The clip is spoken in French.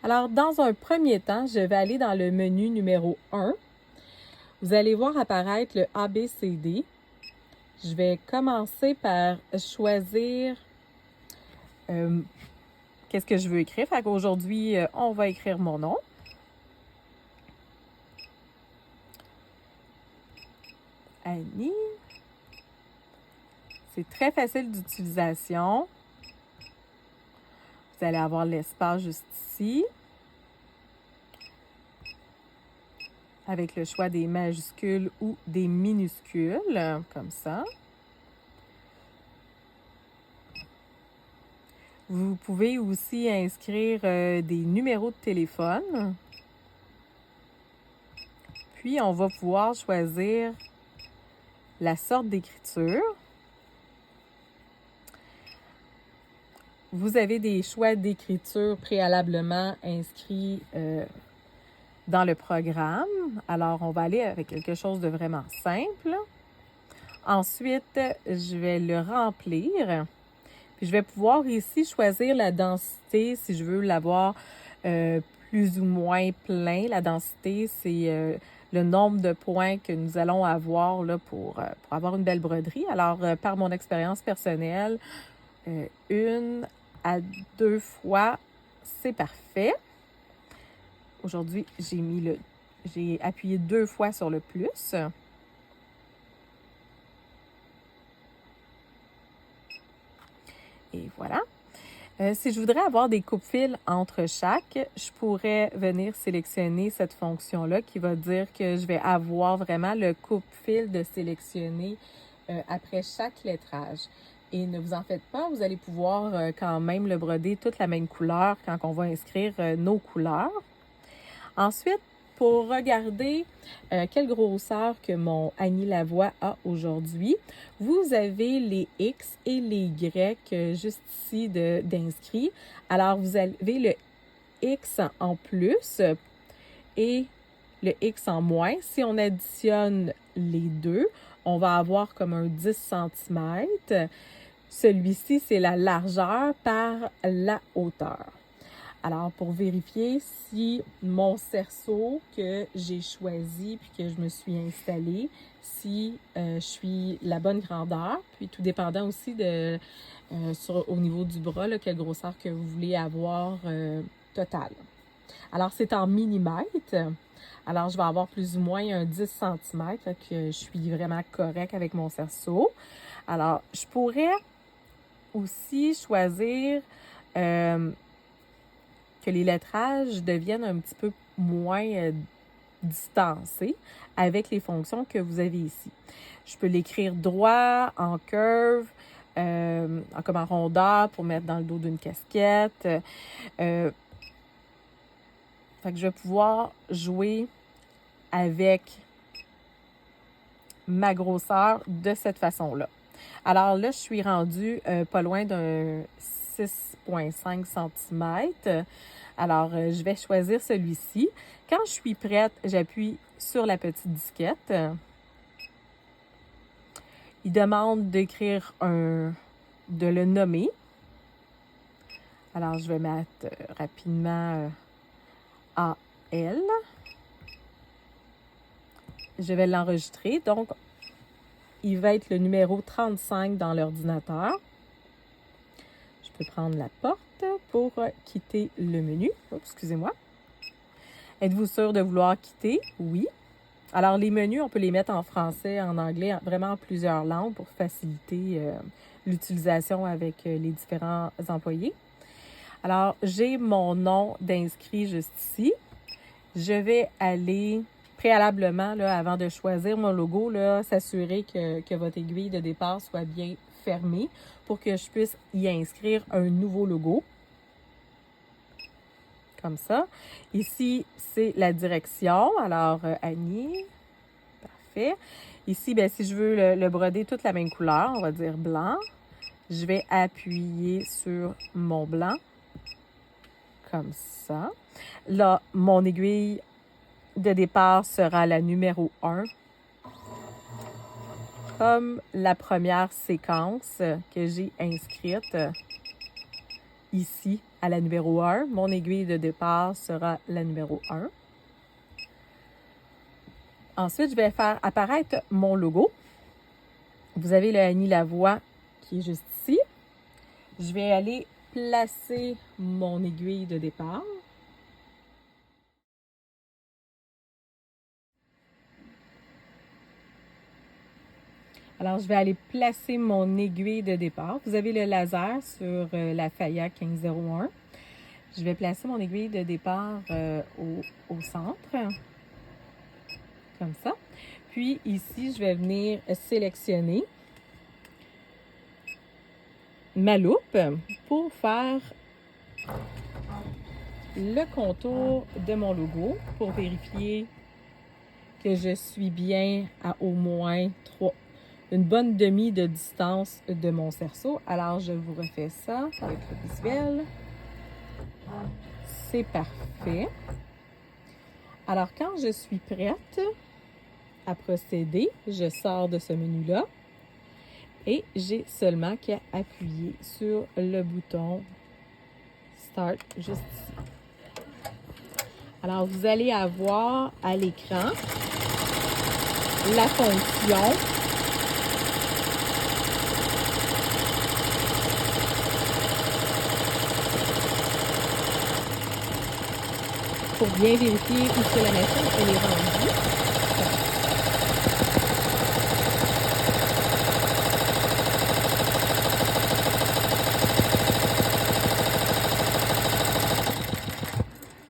Alors, dans un premier temps, je vais aller dans le menu numéro 1. Vous allez voir apparaître le ABCD. Je vais commencer par choisir qu'est-ce que je veux écrire. Fait qu'aujourd'hui, on va écrire mon nom. Annie. C'est très facile d'utilisation. Vous allez avoir l'espace juste ici. Avec le choix des majuscules ou des minuscules, comme ça. Vous pouvez aussi inscrire des numéros de téléphone. Puis, on va pouvoir choisir la sorte d'écriture. Vous avez des choix d'écriture préalablement inscrits dans le programme. Alors, on va aller avec quelque chose de vraiment simple. Ensuite, je vais le remplir. Puis, je vais pouvoir ici choisir la densité si je veux l'avoir plus ou moins plein. La densité, c'est le nombre de points que nous allons avoir là, pour avoir une belle broderie. Alors, par mon expérience personnelle, 1 à 2 fois, c'est parfait. Aujourd'hui, j'ai appuyé 2 fois sur le plus. Et voilà. Si je voudrais avoir des coupe-fils entre chaque, je pourrais venir sélectionner cette fonction-là qui va dire que je vais avoir vraiment le coupe-fil de sélectionner après chaque lettrage. Et ne vous en faites pas, vous allez pouvoir quand même le broder toute la même couleur quand on va inscrire nos couleurs. Ensuite, pour regarder quelle grosseur que mon Annie Lavoie a aujourd'hui, vous avez les X et les Y juste ici d'inscrits. Alors, vous avez le X en plus et le X en moins. Si on additionne les deux, on va avoir comme un 10 cm. Celui-ci, c'est la largeur par la hauteur. Alors, pour vérifier si mon cerceau que j'ai choisi puis que je me suis installée, si je suis la bonne grandeur, puis tout dépendant aussi de au niveau du bras, là, quelle grosseur que vous voulez avoir totale. Alors, c'est en millimètres. Alors, je vais avoir plus ou moins un 10 cm, fait que je suis vraiment correcte avec mon cerceau. Alors, je pourrais aussi choisir que les lettrages deviennent un petit peu moins distancés avec les fonctions que vous avez ici. Je peux l'écrire droit, en curve, comme en rondeur pour mettre dans le dos d'une casquette. Fait que je vais pouvoir jouer avec ma grosseur de cette façon-là. Alors là, je suis rendue pas loin d'un 6,5 cm. Alors, je vais choisir celui-ci. Quand je suis prête, j'appuie sur la petite disquette. Il demande d'écrire de le nommer. Alors, je vais mettre rapidement AL. Je vais l'enregistrer. Donc, il va être le numéro 35 dans l'ordinateur. Je peux prendre la porte pour quitter le menu. Oups, excusez-moi. Êtes-vous sûr de vouloir quitter? Oui. Alors, les menus, on peut les mettre en français, en anglais, vraiment en plusieurs langues pour faciliter l'utilisation avec les différents employés. Alors, j'ai mon nom d'inscrit juste ici. Je vais aller préalablement, là, avant de choisir mon logo, là, s'assurer que votre aiguille de départ soit bien fermée pour que je puisse y inscrire un nouveau logo. Comme ça. Ici, c'est la direction. Alors, Annie, parfait. Ici, bien, si je veux le broder toute la même couleur, on va dire blanc. Je vais appuyer sur mon blanc. Comme ça. Là, mon aiguille de départ sera la numéro 1. Comme la première séquence que j'ai inscrite. ici à la numéro 1. Mon aiguille de départ sera la numéro 1. Ensuite, je vais faire apparaître mon logo. Vous avez le Annie Lavoie qui est juste ici. Je vais aller placer mon aiguille de départ. Alors, je vais aller placer mon aiguille de départ. Vous avez le laser sur la Faya 1501. Je vais placer mon aiguille de départ au centre, comme ça. Puis ici, je vais venir sélectionner ma loupe pour faire le contour de mon logo pour vérifier que je suis bien à au moins une bonne demi de distance de mon cerceau. Alors, je vous refais ça avec le visuel. C'est parfait. Alors, quand je suis prête à procéder, je sors de ce menu-là et j'ai seulement qu'à appuyer sur le bouton Start juste ici. Alors, vous allez avoir à l'écran la fonction pour bien vérifier où c'est la machine, elle est rendue.